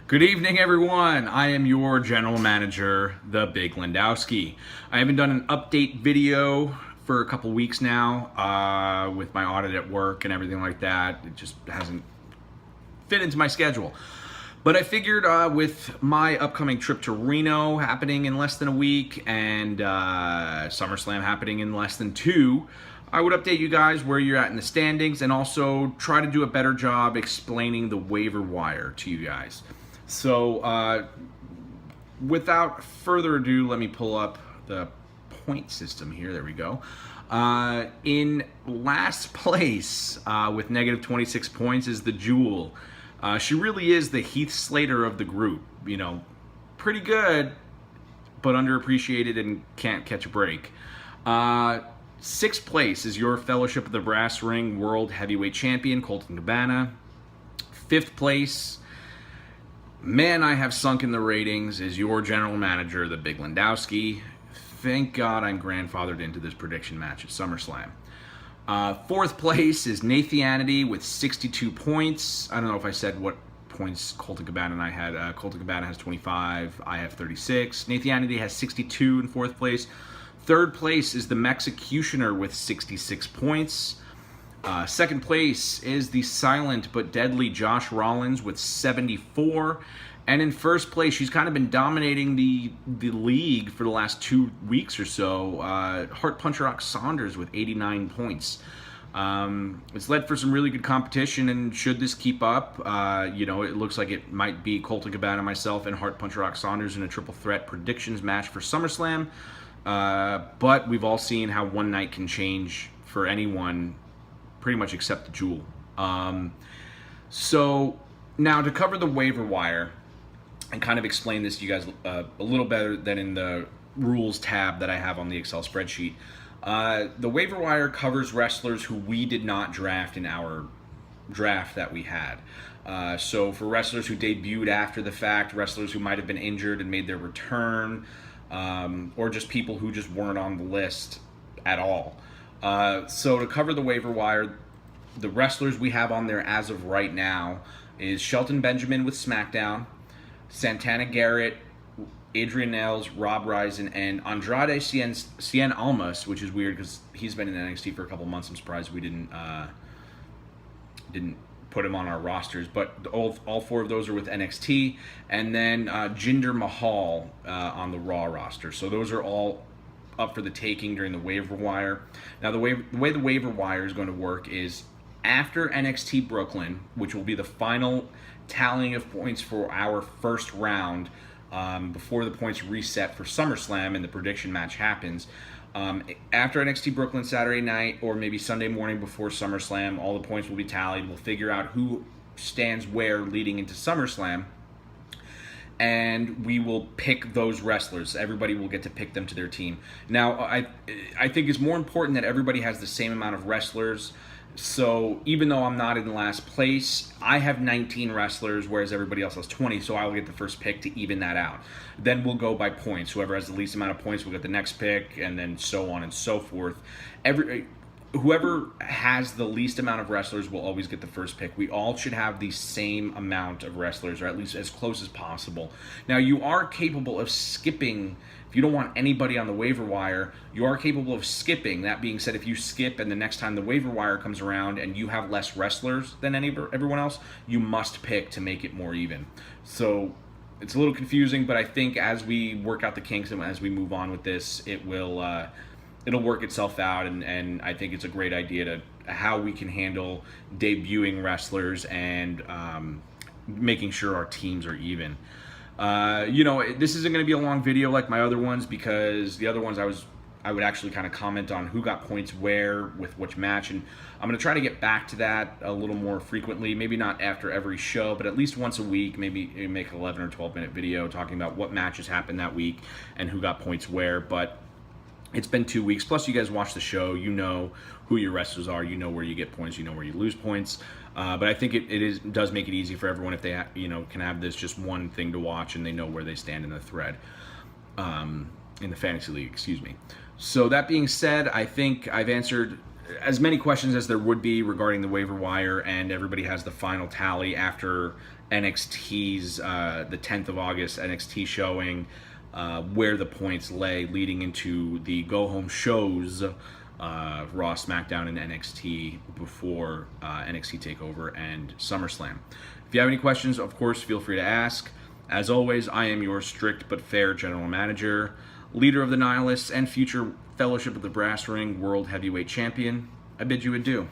Good evening, everyone. I am your general manager, the Big Lendowski. I haven't done an update video for a couple weeks now with my audit at work and everything like that. It just hasn't fit into my schedule. But I figured with my upcoming trip to Reno happening in less than a week and SummerSlam happening in less than 2, I would update you guys where you're at in the standings and also try to do a better job explaining the waiver wire to you guys. So, without further ado, let me pull up the point system here. There we go. In last place with negative 26 points is the Jewel. She really is the Heath Slater of the group. You know, pretty good, but underappreciated and can't catch a break. 6th place is your Fellowship of the Brass Ring World Heavyweight Champion, Colton Cabana. 5th place, man, I have sunk in the ratings, is your general manager, the Big Lendowski. Thank God I'm grandfathered into this prediction match at SummerSlam. 4th place is Nathanity with 62 points. I don't know if I said what points Colton Cabana and I had. Colton Cabana has 25. I have 36. Nathanity has 62 in 4th place. 3rd place is the Mexicutioner with 66 points. 2nd place is the silent but deadly Josh Rollins with 74. And in 1st place, she's kind of been dominating the league for the last 2 weeks or so. Heart Puncher Rock Saunders with 89 points. It's led for some really good competition, and should this keep up, you know, it looks like it might be Colton Cabana, myself, and Heart Puncher Rock Saunders in a triple threat predictions match for SummerSlam. But we've all seen how one night can change for anyone, pretty much except the Jewel. So now to cover the waiver wire and kind of explain this to you guys a little better than in the rules tab that I have on the Excel spreadsheet. The waiver wire covers wrestlers who we did not draft in our draft that we had. So for wrestlers who debuted after the fact, wrestlers who might have been injured and made their return, or just people who just weren't on the list at all. So to cover the waiver wire, the wrestlers we have on there as of right now is Shelton Benjamin with SmackDown, Santana Garrett, Adrian Nails, Rob Risen, and Andrade Cien Almas, which is weird because he's been in NXT for a couple months. I'm surprised we didn't put him on our rosters, but all 4 of those are with NXT, and then Jinder Mahal on the Raw roster. So those are all up for the taking during the waiver wire. Now the way the waiver wire is going to work is after NXT Brooklyn, which will be the final tallying of points for our first round before the points reset for SummerSlam and the prediction match happens. After NXT Brooklyn Saturday night or maybe Sunday morning before SummerSlam, all the points will be tallied. We'll figure out who stands where leading into SummerSlam, and we will pick those wrestlers. Everybody will get to pick them to their team. Now, I think it's more important that everybody has the same amount of wrestlers. So even though I'm not in last place, I have 19 wrestlers, whereas everybody else has 20, so I will get the first pick to even that out. Then we'll go by points. Whoever has the least amount of points will get the next pick, and then so on and so forth. Whoever has the least amount of wrestlers will always get the first pick. We all should have the same amount of wrestlers, or at least as close as possible. Now, you are capable of skipping. If you don't want anybody on the waiver wire, you are capable of skipping. That being said, if you skip and the next time the waiver wire comes around and you have less wrestlers than everyone else, you must pick to make it more even. So it's a little confusing, but I think as we work out the kinks and as we move on with this, it'll work itself out, and I think it's a great idea to how we can handle debuting wrestlers and making sure our teams are even. You know, this isn't going to be a long video like my other ones, because the other ones I would actually kind of comment on who got points where with which match, and I'm going to try to get back to that a little more frequently, maybe not after every show, but at least once a week, maybe make an 11 or 12 minute video talking about what matches happened that week and who got points where. But it's been 2 weeks, plus you guys watch the show, you know who your wrestlers are, you know where you get points, you know where you lose points. But I think it does make it easy for everyone if they can have this just one thing to watch and they know where they stand in the thread, in the fantasy league, excuse me. So that being said, I think I've answered as many questions as there would be regarding the waiver wire, and everybody has the final tally after NXT's the 10th of August NXT showing, where the points lay leading into the go-home shows, Raw, SmackDown, and NXT before NXT TakeOver and SummerSlam. If you have any questions, of course, feel free to ask. As always, I am your strict but fair general manager, leader of the Nihilists, and future Fellowship of the Brass Ring World Heavyweight Champion. I bid you adieu.